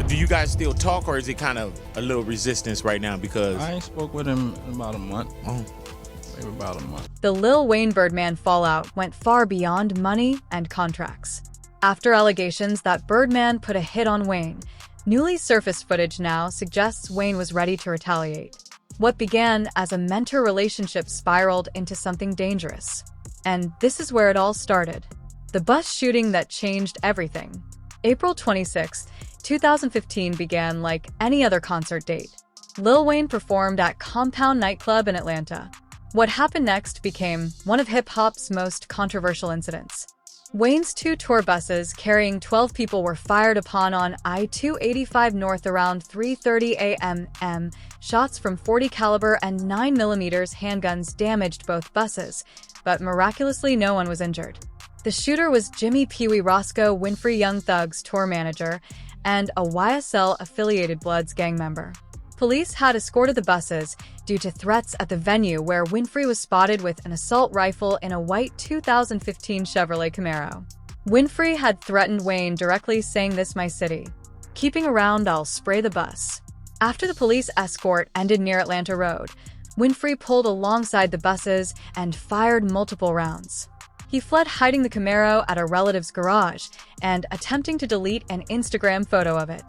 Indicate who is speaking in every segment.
Speaker 1: Do you guys still talk, or is it kind of a little resistance right now? Because
Speaker 2: I ain't spoke with him in about a month. Maybe about a month.
Speaker 3: The Lil Wayne Birdman fallout went far beyond money and contracts. After allegations that Birdman put a hit on Wayne, newly surfaced footage now suggests Wayne was ready to retaliate. What began as a mentor relationship spiraled into something dangerous. And this is where it all started. The bus shooting that changed everything. April 26, 2015 began like any other concert date. Lil Wayne performed at Compound nightclub in Atlanta. What happened next became one of hip-hop's most controversial incidents. Wayne's two tour buses carrying 12 people were fired upon on I-285 North around 3:30 a.m. Shots from .40 caliber and 9mm handguns damaged both buses, but miraculously no one was injured. The shooter was Jimmy Pee Wee Roscoe Winfrey Young Thug's tour manager and a YSL-affiliated Bloods gang member. Police had escorted the buses due to threats at the venue, where Winfrey was spotted with an assault rifle in a white 2015 Chevrolet Camaro. Winfrey had threatened Wayne directly, saying, "This my city. Keeping around, I'll spray the bus." After the police escort ended near Atlanta Road, Winfrey pulled alongside the buses and fired multiple rounds. He fled, hiding the Camaro at a relative's garage and attempting to delete an Instagram photo of it.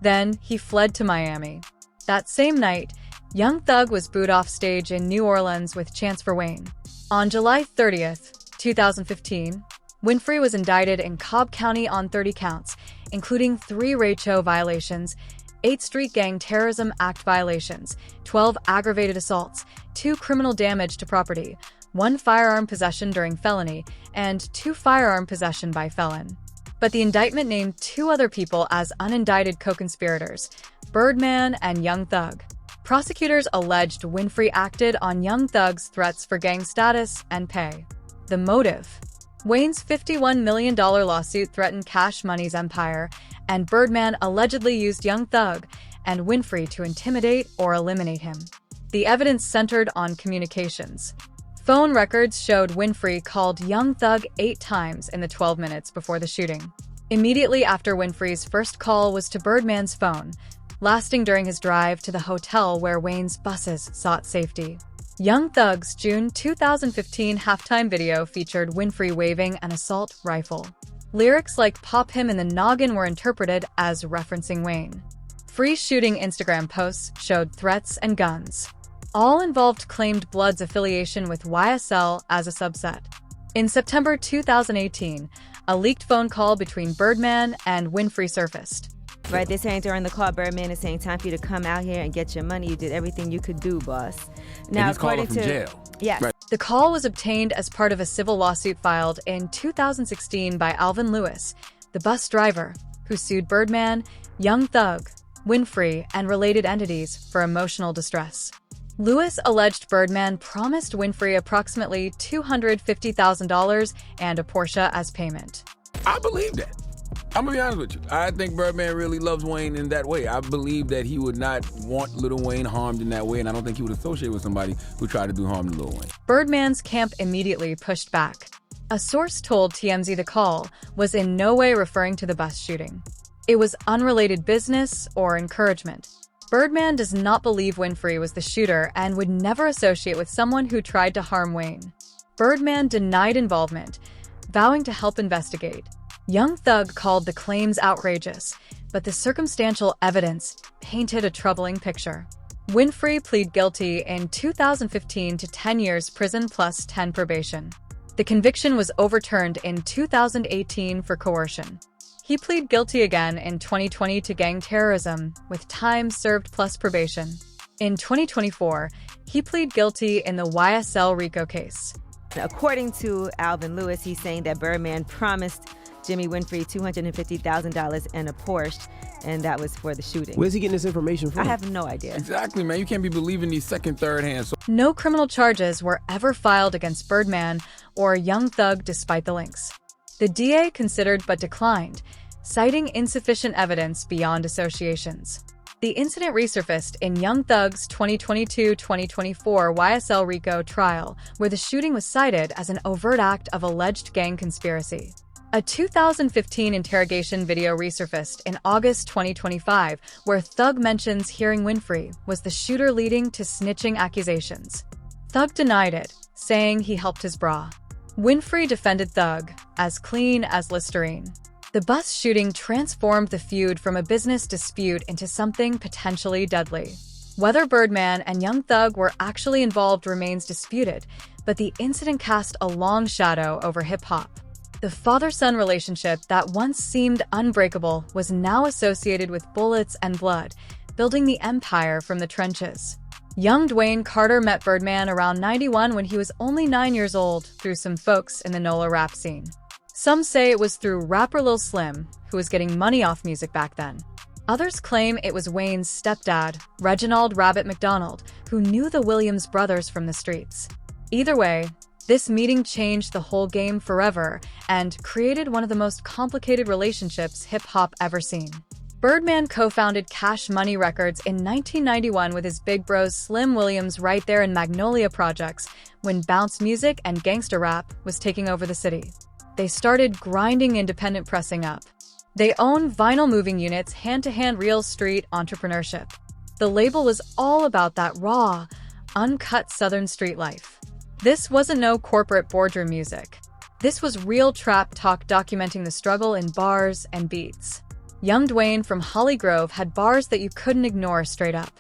Speaker 3: Then he fled to Miami. That same night, Young Thug was booed off stage in New Orleans with Chance for Wayne. On July 30th, 2015, Winfrey was indicted in Cobb County on 30 counts, including 3 RACHO violations, 8 Street Gang Terrorism Act violations, 12 aggravated assaults, 2 criminal damage to property, 1 firearm possession during felony, and 2 firearm possession by felon. But the indictment named 2 other people as unindicted co-conspirators, Birdman and Young Thug. Prosecutors alleged Winfrey acted on Young Thug's threats for gang status and pay. The motive: Wayne's $51 million lawsuit threatened Cash Money's empire, and Birdman allegedly used Young Thug and Winfrey to intimidate or eliminate him. The evidence centered on communications. Phone records showed Winfrey called Young Thug 8 times in the 12 minutes before the shooting. Immediately after, Winfrey's first call was to Birdman's phone, lasting during his drive to the hotel where Wayne's buses sought safety. Young Thug's June 2015 halftime video featured Winfrey waving an assault rifle. Lyrics like "Pop him in the noggin" were interpreted as referencing Wayne. Free shooting Instagram posts showed threats and guns. All involved claimed Blood's affiliation with YSL as a subset. In September 2018, a leaked phone call between Birdman and Winfrey surfaced.
Speaker 4: Right, they're saying during the call, Birdman is saying, "Time for you to come out here and get your money. You did everything you could do, boss." Now,
Speaker 5: and he's calling from jail.
Speaker 4: Yes.
Speaker 5: Right.
Speaker 3: The call was obtained as part of a civil lawsuit filed in 2016 by Alvin Lewis, the bus driver, who sued Birdman, Young Thug, Winfrey, and related entities for emotional distress. Lewis alleged Birdman promised Winfrey approximately $250,000 and a Porsche as payment.
Speaker 5: I believe that. I'm gonna be honest with you. I think Birdman really loves Wayne in that way. I believe that he would not want Lil Wayne harmed in that way, and I don't think he would associate with somebody who tried to do harm to Lil Wayne.
Speaker 3: Birdman's camp immediately pushed back. A source told TMZ the call was in no way referring to the bus shooting. It was unrelated business or encouragement. Birdman does not believe Winfrey was the shooter and would never associate with someone who tried to harm Wayne. Birdman denied involvement, vowing to help investigate. Young Thug called the claims outrageous, but the circumstantial evidence painted a troubling picture. Winfrey pleaded guilty in 2015 to 10 years prison plus 10 probation. The conviction was overturned in 2018 for coercion. He pleaded guilty again in 2020 to gang terrorism, with time served plus probation. In 2024, he pleaded guilty in the YSL RICO case.
Speaker 4: According to Alvin Lewis, he's saying that Birdman promised Jimmy Winfrey $250,000 and a Porsche, and that was for the shooting.
Speaker 6: Where's he getting this information from?
Speaker 4: I have no idea.
Speaker 5: Exactly, man. You can't be believing these second, third hands.
Speaker 3: No criminal charges were ever filed against Birdman or Young Thug despite the links. The DA considered but declined, citing insufficient evidence beyond associations. The incident resurfaced in Young Thug's 2022-2024 YSL RICO trial, where the shooting was cited as an overt act of alleged gang conspiracy. A 2015 interrogation video resurfaced in August 2025 where Thug mentions hearing Winfrey was the shooter leading to snitching accusations. Thug denied it, saying he helped his bra. Winfrey defended Thug, as clean as Listerine. The bus shooting transformed the feud from a business dispute into something potentially deadly. Whether Birdman and Young Thug were actually involved remains disputed, but the incident cast a long shadow over hip-hop. The father-son relationship that once seemed unbreakable was now associated with bullets and blood, building the empire from the trenches. Young Dwayne Carter met Birdman around 91 when he was only 9 years old through some folks in the NOLA rap scene. Some say it was through rapper Lil Slim, who was getting money off music back then. Others claim it was Wayne's stepdad, Reginald Rabbit McDonald, who knew the Williams brothers from the streets. Either way, this meeting changed the whole game forever and created one of the most complicated relationships hip-hop ever seen. Birdman co-founded Cash Money Records in 1991 with his big bros Slim Williams right there in Magnolia Projects when bounce music and gangster rap was taking over the city. They started grinding independent pressing up. They own vinyl moving units, hand-to-hand real street entrepreneurship. The label was all about that raw, uncut Southern street life. This wasn't no corporate boardroom music. This was real trap talk documenting the struggle in bars and beats. Young Dwayne from Holly Grove had bars that you couldn't ignore straight up.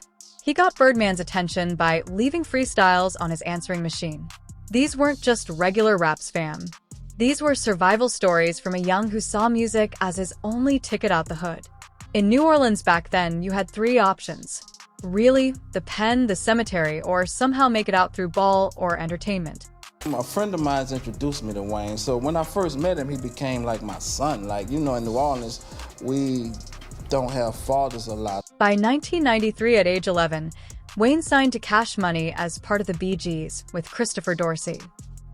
Speaker 3: He got Birdman's attention by leaving freestyles on his answering machine. These weren't just regular raps, fam. These were survival stories from a young who saw music as his only ticket out the hood. In New Orleans back then, you had three options. Really, the pen, the cemetery, or somehow make it out through ball or entertainment.
Speaker 2: A friend of mine introduced me to Wayne, so when I first met him, he became like my son. Like, you know, in New Orleans, we don't have fathers a lot.
Speaker 3: By 1993, at age 11, Wayne signed to Cash Money as part of the Bee Gees with Christopher Dorsey.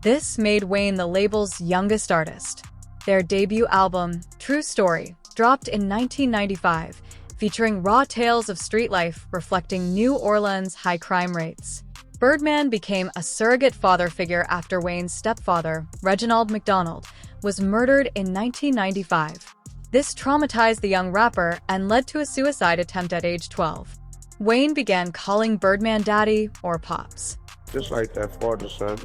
Speaker 3: This made Wayne the label's youngest artist. Their debut album, True Story, dropped in 1995, featuring raw tales of street life reflecting New Orleans' high crime rates. Birdman became a surrogate father figure after Wayne's stepfather, Reginald McDonald, was murdered in 1995. This traumatized the young rapper and led to a suicide attempt at age 12. Wayne began calling Birdman daddy or pops.
Speaker 6: Just like that father-son.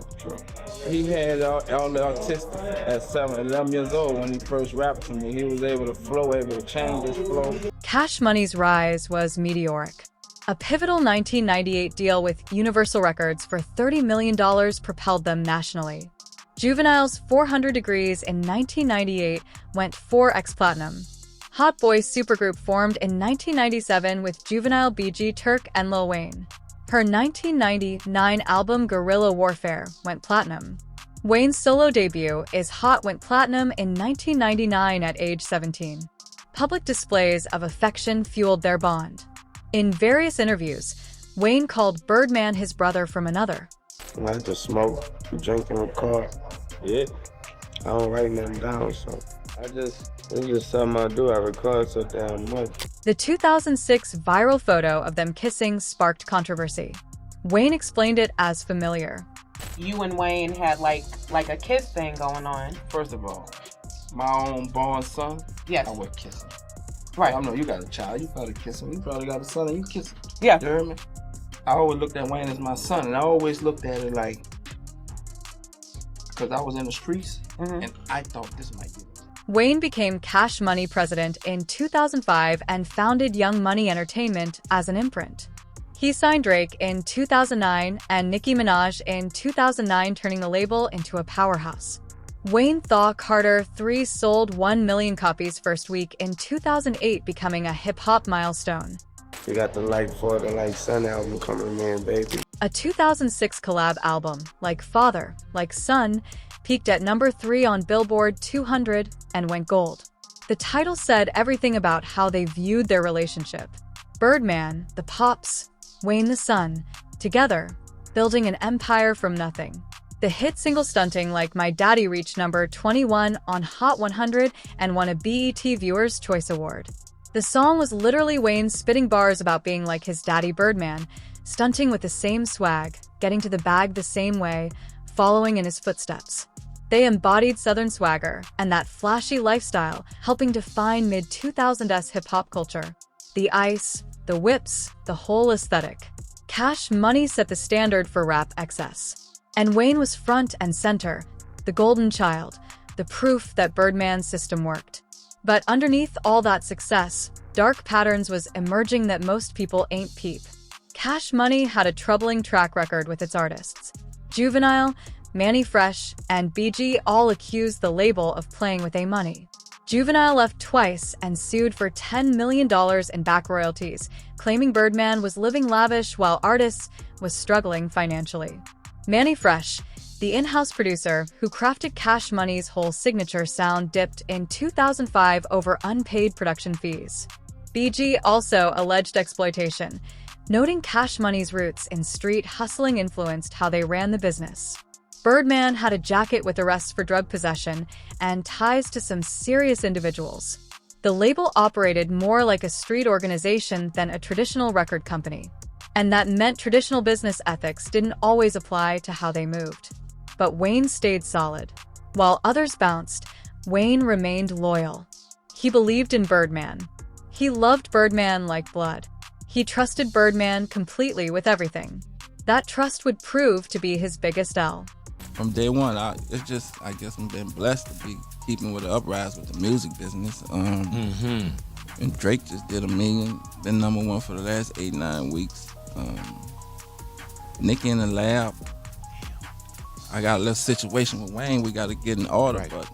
Speaker 6: He had all the autistic at 11 years old when he first rapped to me. He was able to flow, able to change his flow.
Speaker 3: Cash Money's rise was meteoric. A pivotal 1998 deal with Universal Records for $30 million propelled them nationally. Juvenile's 400 Degrees in 1998 went 4x platinum. Hot Boys supergroup formed in 1997 with Juvenile, BG Turk, and Lil Wayne. Her 1999 album Guerrilla Warfare went platinum. Wayne's solo debut, Is Hot, went platinum in 1999 at age 17. Public displays of affection fueled their bond. In various interviews, Wayne called Birdman his brother from another.
Speaker 6: I like to smoke, drink in the car. Yeah. I don't write nothing down, so it's just something I do. I record so damn much.
Speaker 3: The 2006 viral photo of them kissing sparked controversy. Wayne explained it as familiar.
Speaker 7: You and Wayne had like a kiss thing going on.
Speaker 6: First of all, my own born son,
Speaker 7: Yes.
Speaker 6: I would kiss him.
Speaker 7: Right.
Speaker 6: I know you got a child, you probably kiss him. You probably got a son and you kiss him.
Speaker 7: Yeah.
Speaker 6: You heard me? I always looked at Wayne as my son, and I always looked at it like, because I was in the streets, and I thought this might be.
Speaker 3: Wayne became Cash Money president in 2005 and founded Young Money Entertainment as an imprint. He signed Drake in 2009 and Nicki Minaj in 2009, turning the label into a powerhouse. Wayne Thaw Carter 3 sold 1 million copies first week in 2008, becoming a hip-hop milestone.
Speaker 6: We got the Like Father, Like Son album coming in, baby.
Speaker 3: A 2006 collab album, Like Father, Like Son, peaked at number 3 on Billboard 200 and went gold. The title said everything about how they viewed their relationship. Birdman, the pops, Wayne the son, together, building an empire from nothing. The hit single Stunting Like My Daddy reached number 21 on Hot 100 and won a BET Viewer's Choice Award. The song was literally Wayne spitting bars about being like his daddy Birdman, stunting with the same swag, getting to the bag the same way, following in his footsteps. They embodied Southern swagger and that flashy lifestyle, helping define mid-2000s hip-hop culture. The ice, the whips, the whole aesthetic. Cash Money set the standard for rap excess. And Wayne was front and center, the golden child, the proof that Birdman's system worked. But underneath all that success, dark patterns was emerging that most people ain't peep. Cash Money had a troubling track record with its artists. Juvenile, Manny Fresh, and BG all accused the label of playing with A-Money. Juvenile left twice and sued for $10 million in back royalties, claiming Birdman was living lavish while artists was struggling financially. Manny Fresh, the in-house producer who crafted Cash Money's whole signature sound, dipped in 2005 over unpaid production fees. BG also alleged exploitation, noting Cash Money's roots in street hustling influenced how they ran the business. Birdman had a jacket with arrests for drug possession and ties to some serious individuals. The label operated more like a street organization than a traditional record company. And that meant traditional business ethics didn't always apply to how they moved. But Wayne stayed solid. While others bounced, Wayne remained loyal. He believed in Birdman. He loved Birdman like blood. He trusted Birdman completely with everything. That trust would prove to be his biggest L.
Speaker 2: From day one, I guess I'm been blessed to be keeping with the uprise with the music business. And Drake just did $1 million, been #1 for the last 8-9 weeks. Nicki in the lab. I got a little situation with Wayne we got to get in order, but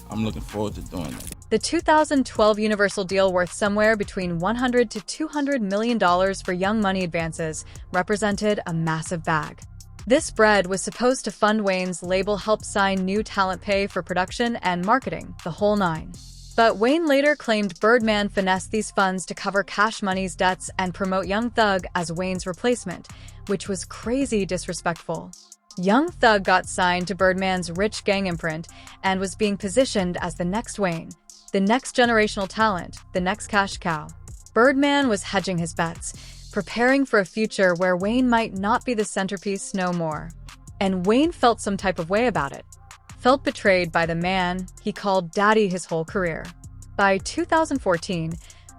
Speaker 2: I'm looking forward to doing that.
Speaker 3: The 2012 Universal deal, worth somewhere between $100 to $200 million for Young Money advances, represented a massive bag. This bread was supposed to fund Wayne's label, help sign new talent, pay for production and marketing, the whole nine. But Wayne later claimed Birdman finessed these funds to cover Cash Money's debts and promote Young Thug as Wayne's replacement, which was crazy disrespectful. Young Thug got signed to Birdman's rich gang imprint and was being positioned as the next Wayne, the next generational talent, the next cash cow. Birdman was hedging his bets, preparing for a future where Wayne might not be the centerpiece no more. And Wayne felt some type of way about it. Felt betrayed by the man he called daddy his whole career. By 2014,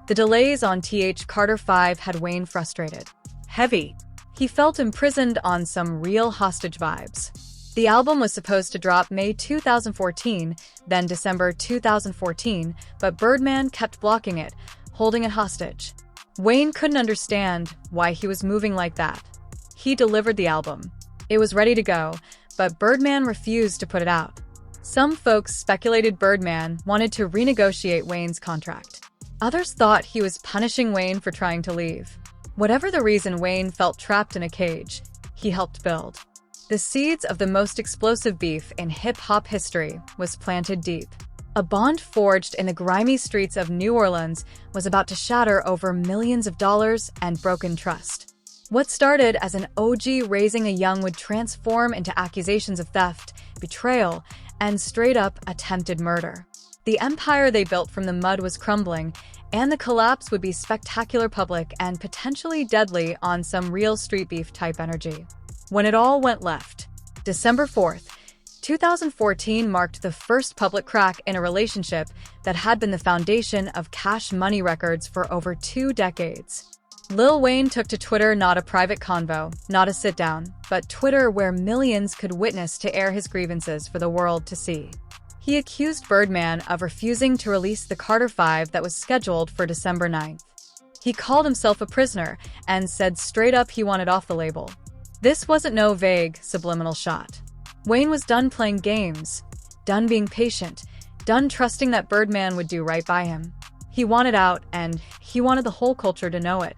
Speaker 3: the delays on TH Carter 5 had Wayne frustrated. Heavy. He felt imprisoned on some real hostage vibes. The album was supposed to drop May 2014, then December 2014, but Birdman kept blocking it, holding it hostage. Wayne couldn't understand why he was moving like that. He delivered the album. It was ready to go, but Birdman refused to put it out. Some folks speculated Birdman wanted to renegotiate Wayne's contract. Others thought he was punishing Wayne for trying to leave. Whatever the reason, Wayne felt trapped in a cage he helped build. The seeds of the most explosive beef in hip-hop history was planted deep. A bond forged in the grimy streets of New Orleans was about to shatter over millions of dollars and broken trust. What started as an OG raising a young would transform into accusations of theft, betrayal, and straight-up attempted murder. The empire they built from the mud was crumbling, and the collapse would be spectacular, public, and potentially deadly on some real street beef type energy. When it all went left, December 4th, 2014 marked the first public crack in a relationship that had been the foundation of Cash Money Records for over 2 decades. Lil Wayne took to Twitter, not a private convo, not a sit-down, but Twitter where millions could witness to air his grievances for the world to see. He accused Birdman of refusing to release the Carter 5 that was scheduled for December 9th. He called himself a prisoner and said straight up he wanted off the label. This wasn't no vague, subliminal shot. Wayne was done playing games, done being patient, done trusting that Birdman would do right by him. He wanted out, and he wanted the whole culture to know it.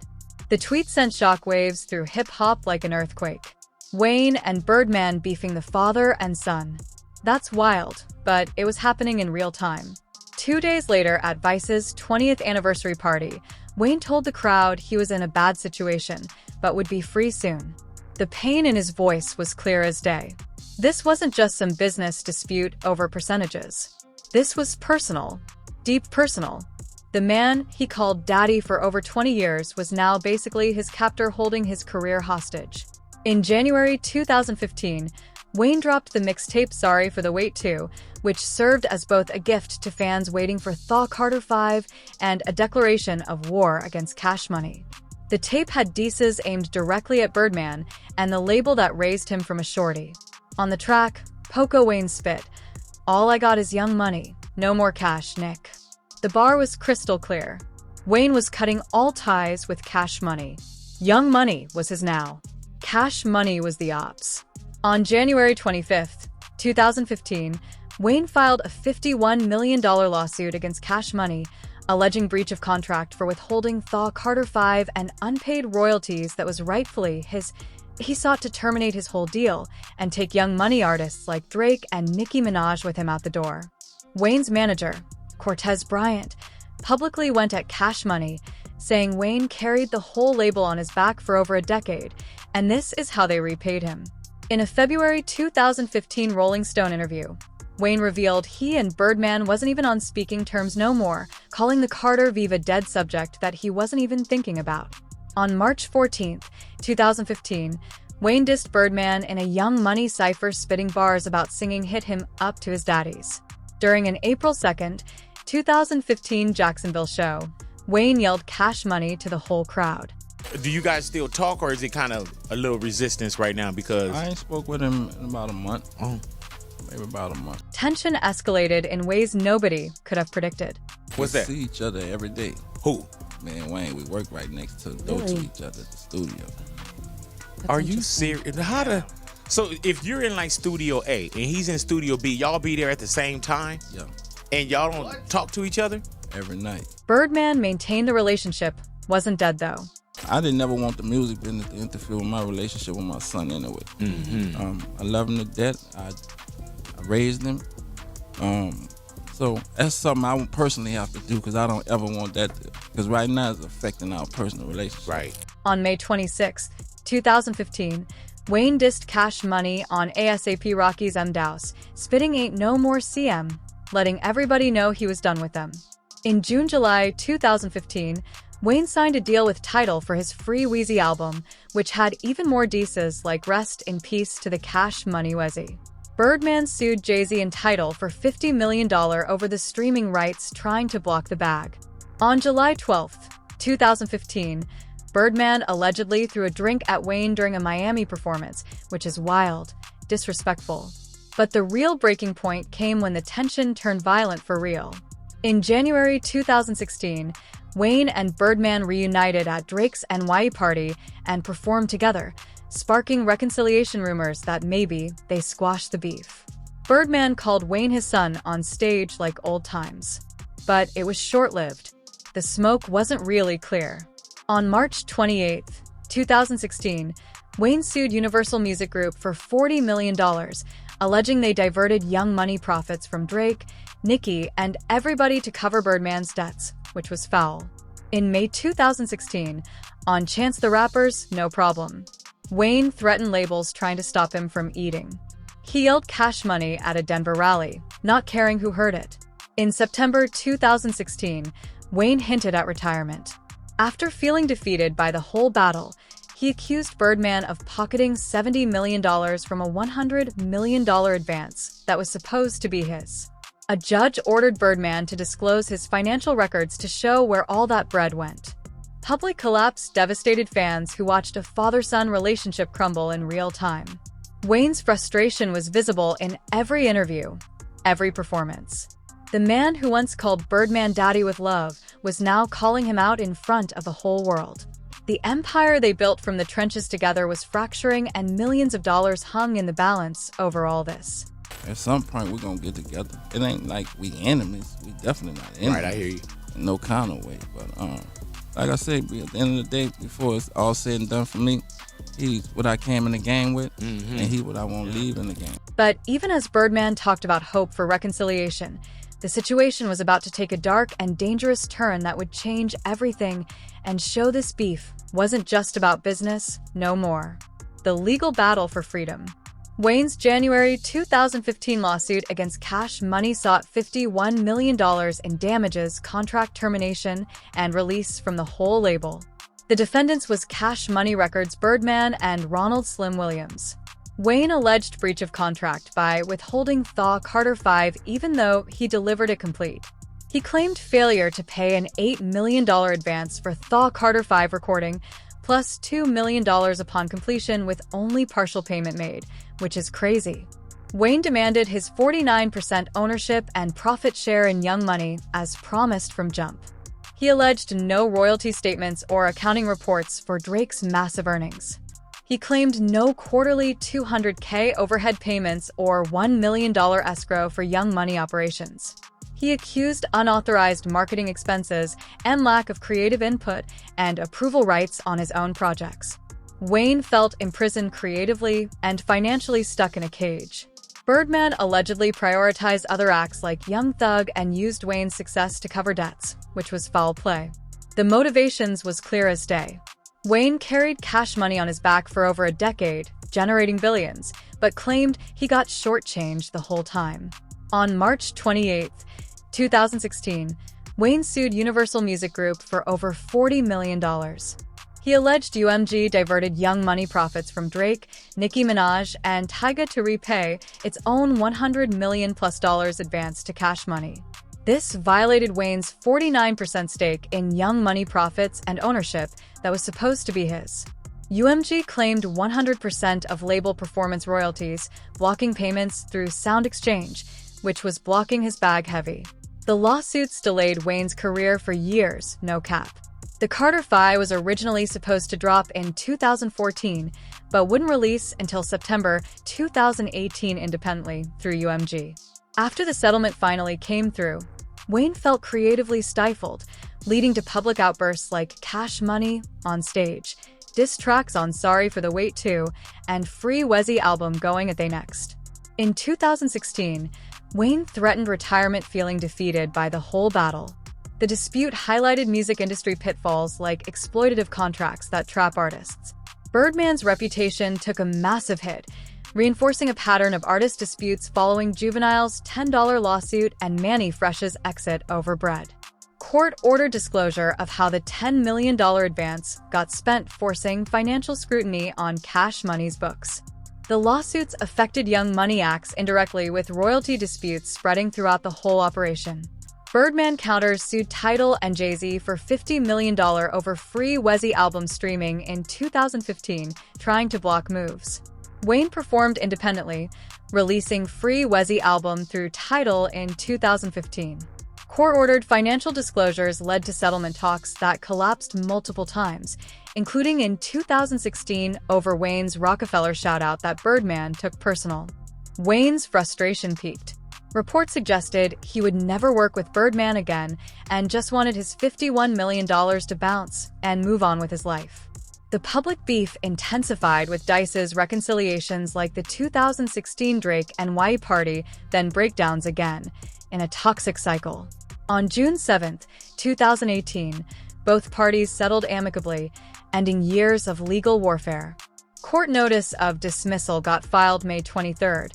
Speaker 3: The tweet sent shockwaves through hip-hop like an earthquake. Wayne and Birdman beefing the father and son. That's wild, but it was happening in real time. 2 days later, at Vice's 20th anniversary party, Wayne told the crowd he was in a bad situation, but would be free soon. The pain in his voice was clear as day. This wasn't just some business dispute over percentages. This was personal, deep personal. The man he called daddy for over 20 years was now basically his captor, holding his career hostage. In January 2015, Wayne dropped the mixtape Sorry for the Wait 2, which served as both a gift to fans waiting for Thaw Carter 5 and a declaration of war against Cash Money. The tape had disses aimed directly at Birdman and the label that raised him from a shorty. On the track, Poco Wayne spit, "All I got is Young Money, no more cash, Nick." The bar was crystal clear. Wayne was cutting all ties with Cash Money. Young Money was his now. Cash Money was the ops. On January 25th, 2015, Wayne filed a $51 million lawsuit against Cash Money, alleging breach of contract for withholding Thaw Carter 5 and unpaid royalties that was rightfully his. He sought to terminate his whole deal and take Young Money artists like Drake and Nicki Minaj with him out the door. Wayne's manager, Cortez Bryant, publicly went at Cash Money, saying Wayne carried the whole label on his back for over a decade, and this is how they repaid him. In a February 2015 Rolling Stone interview, Wayne revealed he and Birdman wasn't even on speaking terms no more, calling the Carter Viva dead subject that he wasn't even thinking about. On March 14, 2015, Wayne dissed Birdman in a Young Money cypher, spitting bars about singing "Hit Him Up" to his daddies. During an April 2, 2015 Jacksonville show, Wayne yelled Cash Money to the whole crowd.
Speaker 1: Do you guys still talk, or is it kind of a little resistance right now? Because
Speaker 2: I ain't spoke with him in about a month.
Speaker 1: Oh.
Speaker 2: Maybe about a month.
Speaker 3: Tension escalated in ways nobody could have predicted.
Speaker 1: What's
Speaker 2: We
Speaker 1: that?
Speaker 2: see each other every day.
Speaker 1: Who?
Speaker 2: Man, Wayne, we work right next to door to each other at the studio.
Speaker 1: Are you serious? So if you're in like Studio A and he's in Studio B, y'all be there at the same time?
Speaker 2: Yeah,
Speaker 1: And y'all don't talk to each other?
Speaker 2: every night.
Speaker 3: Birdman maintained the relationship, wasn't dead though.
Speaker 2: I didn't never want the music business to interfere with my relationship with my son anyway. I love him to death. I raised him. So that's something I personally have to do because I don't ever want that because right now it's affecting our personal relationship.
Speaker 1: Right.
Speaker 3: On May 26, 2015, Wayne dissed Cash Money on ASAP Rocky's M. Douse, spitting "Ain't No More CM," letting everybody know he was done with them. In June-July 2015, Wayne signed a deal with Tidal for his Free Wheezy album, which had even more disses like "Rest in Peace" to the Cash Money Wezzy. Birdman sued Jay-Z and Tidal for $50 million over the streaming rights, trying to block the bag. On July 12, 2015, Birdman allegedly threw a drink at Wayne during a Miami performance, which is wild, disrespectful. But the real breaking point came when the tension turned violent for real. In January 2016, Wayne and Birdman reunited at Drake's NY party and performed together, sparking reconciliation rumors that maybe they squashed the beef. Birdman called Wayne his son on stage like old times. But it was short-lived. The smoke wasn't really clear. On March 28, 2016, Wayne sued Universal Music Group for $40 million, alleging they diverted Young Money profits from Drake, Nicki, and everybody to cover Birdman's debts, which was foul. In May 2016, on Chance the Rapper's No Problem, Wayne threatened labels trying to stop him from eating. He yelled Cash Money at a Denver rally, not caring who heard it. In September 2016, Wayne hinted at retirement. After feeling defeated by the whole battle, he accused Birdman of pocketing $70 million from a $100 million advance that was supposed to be his. A judge ordered Birdman to disclose his financial records to show where all that bread went. Public collapse devastated fans who watched a father-son relationship crumble in real time. Wayne's frustration was visible in every interview, every performance. The man who once called Birdman daddy with love was now calling him out in front of the whole world. The empire they built from the trenches together was fracturing, and millions of dollars hung in the balance over all this.
Speaker 2: At some point, we're going to get together. It ain't like we enemies. We definitely not enemies.
Speaker 1: Right, I hear you.
Speaker 2: In no kind of way. But like I said, at the end of the day, before it's all said and done for me, he's what I came in the game with, and he's what I want to leave in the game.
Speaker 3: But even as Birdman talked about hope for reconciliation, the situation was about to take a dark and dangerous turn that would change everything and show this beef wasn't just about business, no more. The legal battle for freedom. Wayne's January 2015 lawsuit against Cash Money sought $51 million in damages, contract termination, and release from the whole label. The defendants was Cash Money Records, Birdman, and Ronald Slim Williams. Wayne alleged breach of contract by withholding Thaw Carter 5 even though he delivered it complete. He claimed failure to pay an $8 million advance for Thaw Carter 5 recording, plus $2 million upon completion with only partial payment made, which is crazy. Wayne demanded his 49% ownership and profit share in Young Money, as promised from Jump. He alleged no royalty statements or accounting reports for Drake's massive earnings. He claimed no quarterly $200K overhead payments or $1 million escrow for Young Money operations. He accused unauthorized marketing expenses and lack of creative input and approval rights on his own projects. Wayne felt imprisoned creatively and financially stuck in a cage. Birdman allegedly prioritized other acts like Young Thug and used Wayne's success to cover debts, which was foul play. The motivations was clear as day. Wayne carried Cash Money on his back for over a decade, generating billions, but claimed he got shortchanged the whole time. On March 28, 2016, Wayne sued Universal Music Group for over $40 million. He alleged UMG diverted Young Money profits from Drake, Nicki Minaj, and Tyga to repay its own $100 million+ advance to Cash Money. This violated Wayne's 49% stake in Young Money profits and ownership that was supposed to be his. UMG claimed 100% of label performance royalties, blocking payments through Sound Exchange, which was blocking his bag heavy. The lawsuits delayed Wayne's career for years, no cap. The Carter 5 was originally supposed to drop in 2014, but wouldn't release until September 2018 independently through UMG. After the settlement finally came through, Wayne felt creatively stifled, leading to public outbursts like Cash Money on stage, diss tracks on Sorry for the Wait 2, and Free Wezzy album Going at They Next. In 2016, Wayne threatened retirement, feeling defeated by the whole battle. The dispute highlighted music industry pitfalls like exploitative contracts that trap artists. Birdman's reputation took a massive hit, reinforcing a pattern of artist disputes following Juvenile's $10 lawsuit and Mannie Fresh's exit over bread. Court-ordered disclosure of how the $10 million advance got spent, forcing financial scrutiny on Cash Money's books. The lawsuits affected Young Money acts indirectly, with royalty disputes spreading throughout the whole operation. Birdman counters sued Tidal and Jay-Z for $50 million over Free Wezzy album streaming in 2015, trying to block moves. Wayne performed independently, releasing Free Wezzy album through Tidal in 2015. Court-ordered financial disclosures led to settlement talks that collapsed multiple times, including in 2016 over Wayne's Rockefeller shoutout that Birdman took personal. Wayne's frustration peaked. Reports suggested he would never work with Birdman again and just wanted his $51 million to bounce and move on with his life. The public beef intensified with Dice's reconciliations like the 2016 Drake and Wye party, then breakdowns again, in a toxic cycle. On June 7, 2018, both parties settled amicably, ending years of legal warfare. Court notice of dismissal got filed May 23,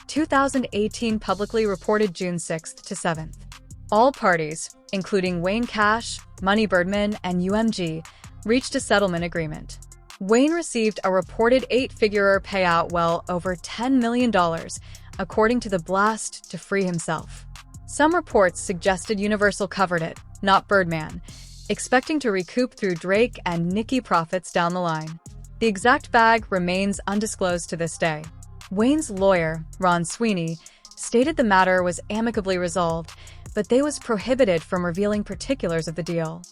Speaker 3: 2018, publicly reported June 6 to 7th. All parties, including Wayne, Cash Money, Birdman, and UMG, reached a settlement agreement. Wayne received a reported 8-figure payout, well over $10 million, according to The Blast, to free himself. Some reports suggested Universal covered it, not Birdman, expecting to recoup through Drake and Nicki profits down the line. The exact bag remains undisclosed to this day. Wayne's lawyer, Ron Sweeney, stated the matter was amicably resolved, but they was prohibited from revealing particulars of the deal.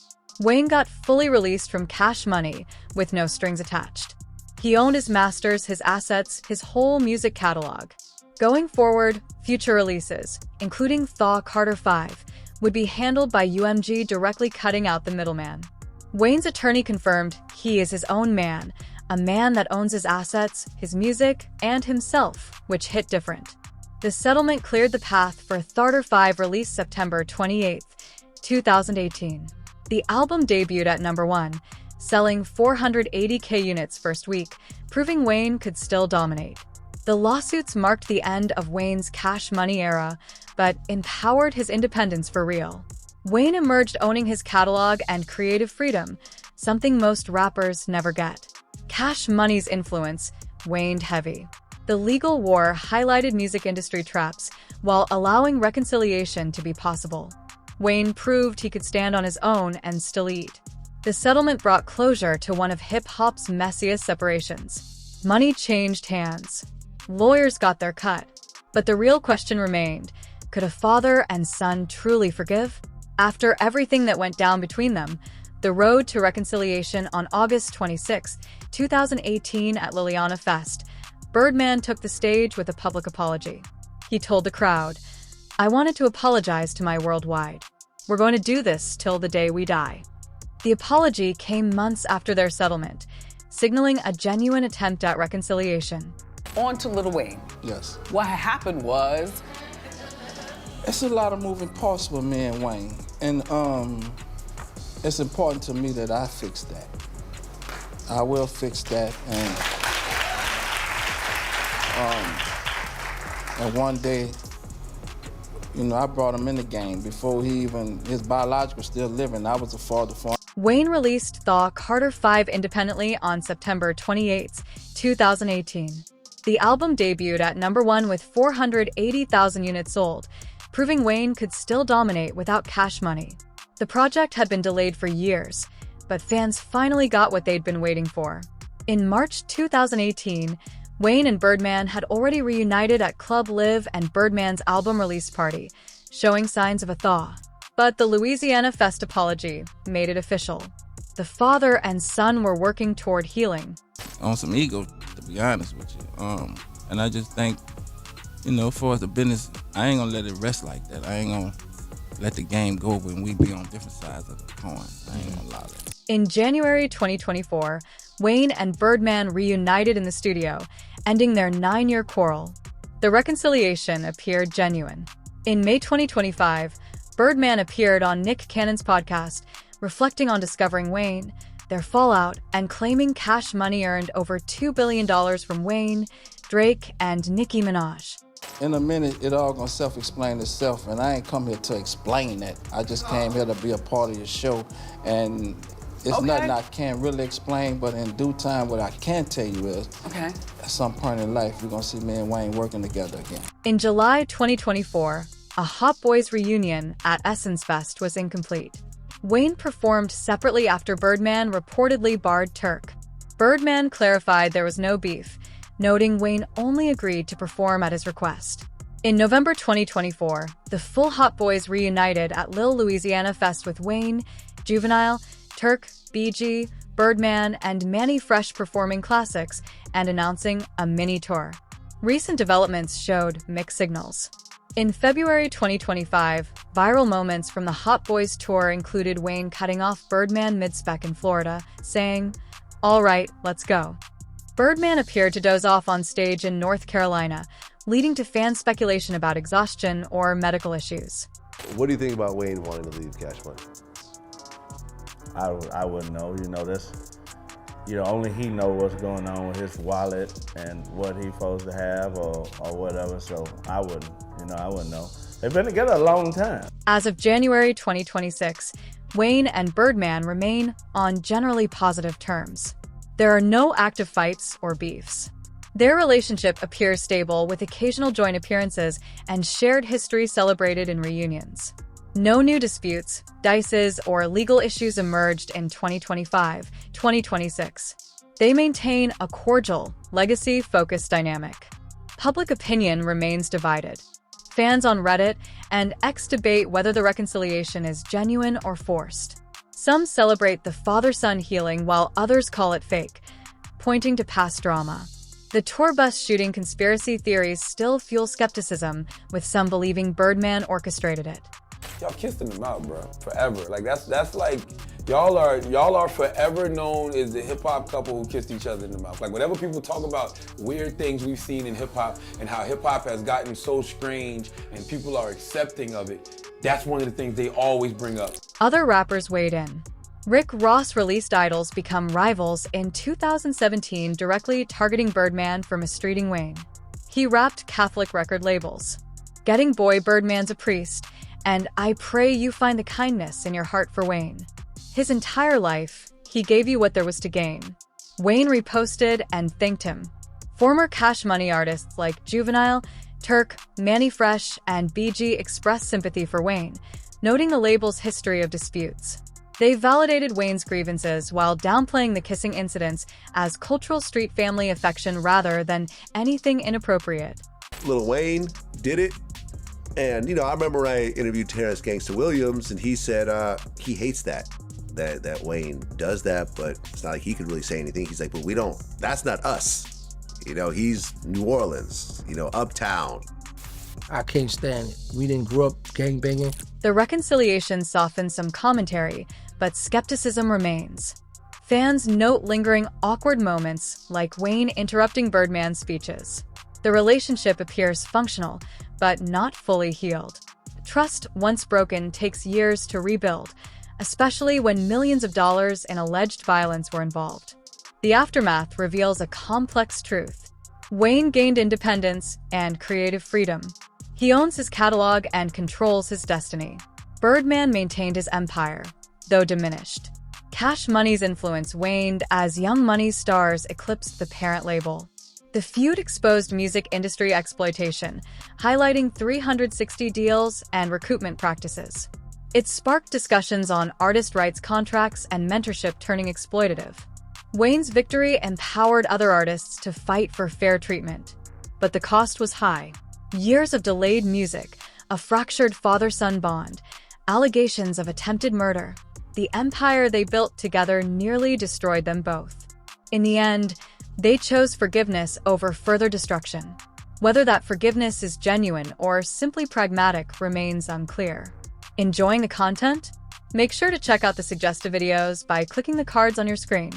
Speaker 3: Wayne got fully released from Cash Money with no strings attached. He owned his masters, his assets, his whole music catalog. Going forward, future releases, including Thaw Carter 5, would be handled by UMG, directly cutting out the middleman. Wayne's attorney confirmed he is his own man, a man that owns his assets, his music, and himself, which hit different. The settlement cleared the path for Carter 5 release September 28, 2018. The album debuted at number 1, selling 480K units first week, proving Wayne could still dominate. The lawsuits marked the end of Wayne's Cash Money era, but empowered his independence for real. Wayne emerged owning his catalog and creative freedom, something most rappers never get. Cash Money's influence waned heavy. The legal war highlighted music industry traps while allowing reconciliation to be possible. Wayne proved he could stand on his own and still eat. The settlement brought closure to one of hip-hop's messiest separations. Money changed hands. Lawyers got their cut. But the real question remained, could a father and son truly forgive? After everything that went down between them, the road to reconciliation on August 26, 2018 at Liliana Fest, Birdman took the stage with a public apology. He told the crowd, "I wanted to apologize to my worldwide. We're going to do this till the day we die." The apology came months after their settlement, signaling a genuine attempt at reconciliation.
Speaker 8: On to Lil Wayne.
Speaker 2: Yes.
Speaker 8: What happened was,
Speaker 2: It's a lot of moving parts with me and Wayne. And it's important to me that I fix that. I will fix that. And one day, I brought him in the game before his biological still living. I was a father for him.
Speaker 3: Wayne released Thaw Carter 5 independently on September 28, 2018. The album debuted at #1 with 480,000 units sold, proving Wayne could still dominate without cash money. The project had been delayed for years, but fans finally got what they'd been waiting for. In March 2018, Wayne and Birdman had already reunited at Club Live and Birdman's album release party, showing signs of a thaw. But the Louisiana Fest apology made it official. The father and son were working toward healing.
Speaker 2: On some ego, to be honest with you. And I just think, for the business, I ain't gonna let it rest like that. I ain't gonna let the game go when we be on different sides of the coin. I ain't gonna allow that.
Speaker 3: In January 2024, Wayne and Birdman reunited in the studio, ending their 9-year quarrel. The reconciliation appeared genuine. In May 2025, Birdman appeared on Nick Cannon's podcast, reflecting on discovering Wayne, their fallout, and claiming cash money earned over $2 billion from Wayne, Drake, and Nicki Minaj.
Speaker 2: In a minute, it all gonna self-explain itself, and I ain't come here to explain that. I just came here to be a part of your show, and it's nothing I can't really explain, but in due time, what I can tell you is, at some point in life, you're gonna see me and Wayne working together again.
Speaker 3: In July 2024, a Hot Boys reunion at Essence Fest was incomplete. Wayne performed separately after Birdman reportedly barred Turk. Birdman clarified there was no beef, noting Wayne only agreed to perform at his request. In November 2024, the full Hot Boys reunited at Lil Louisiana Fest with Wayne, Juvenile, Turk, BG, Birdman, and Manny Fresh performing classics and announcing a mini tour. Recent developments showed mixed signals. In February 2025, viral moments from the Hot Boys tour included Wayne cutting off Birdman mid-spec in Florida, saying, "All right, let's go." Birdman appeared to doze off on stage in North Carolina, leading to fan speculation about exhaustion or medical issues.
Speaker 9: What do you think about Wayne wanting to leave Cash Money?
Speaker 6: I wouldn't know. Only he know what's going on with his wallet and what he's supposed to have or whatever. So I wouldn't know. They've been together a long time.
Speaker 3: As of January 2026, Wayne and Birdman remain on generally positive terms. There are no active fights or beefs. Their relationship appears stable with occasional joint appearances and shared history celebrated in reunions. No new disputes, dices, or legal issues emerged in 2025, 2026. They maintain a cordial, legacy-focused dynamic. Public opinion remains divided. Fans on Reddit and X debate whether the reconciliation is genuine or forced. Some celebrate the father-son healing while others call it fake, pointing to past drama. The tour bus shooting conspiracy theories still fuel skepticism, with some believing Birdman orchestrated it.
Speaker 5: Y'all kissed in the mouth, bro, forever. Like that's like y'all are forever known as the hip hop couple who kissed each other in the mouth. Like whenever people talk about weird things we've seen in hip hop and how hip hop has gotten so strange and people are accepting of it, that's one of the things they always bring up.
Speaker 3: Other rappers weighed in. Rick Ross released Idols Become Rivals in 2017, directly targeting Birdman for mistreating Wayne. He rapped Catholic record labels, "Getting Boy, Birdman's a priest," and "I pray you find the kindness in your heart for Wayne." His entire life, he gave you what there was to gain. Wayne reposted and thanked him. Former Cash Money artists like Juvenile, Turk, Manny Fresh, and BG expressed sympathy for Wayne, noting the label's history of disputes. They validated Wayne's grievances while downplaying the kissing incidents as cultural street family affection rather than anything inappropriate.
Speaker 9: Lil Wayne did it. And, I remember I interviewed Terrence Gangsta Williams, and he said he hates that Wayne does that, but it's not like he could really say anything. He's like, but we don't, that's not us. He's New Orleans, uptown.
Speaker 10: I can't stand it. We didn't grow up gangbanging.
Speaker 3: The reconciliation softened some commentary, but skepticism remains. Fans note lingering awkward moments like Wayne interrupting Birdman's speeches. The relationship appears functional, but not fully healed. Trust, once broken, takes years to rebuild, especially when millions of dollars in alleged violence were involved. The aftermath reveals a complex truth. Wayne gained independence and creative freedom. He owns his catalog and controls his destiny. Birdman maintained his empire, though diminished. Cash Money's influence waned as Young Money's stars eclipsed the parent label. The feud exposed music industry exploitation, highlighting 360 deals and recoupment practices. It sparked discussions on artist rights contracts and mentorship turning exploitative. Wayne's victory empowered other artists to fight for fair treatment. But the cost was high. Years of delayed music, a fractured father-son bond, allegations of attempted murder. The empire they built together nearly destroyed them both. In the end, they chose forgiveness over further destruction. Whether that forgiveness is genuine or simply pragmatic remains unclear. Enjoying the content? Make sure to check out the suggested videos by clicking the cards on your screen.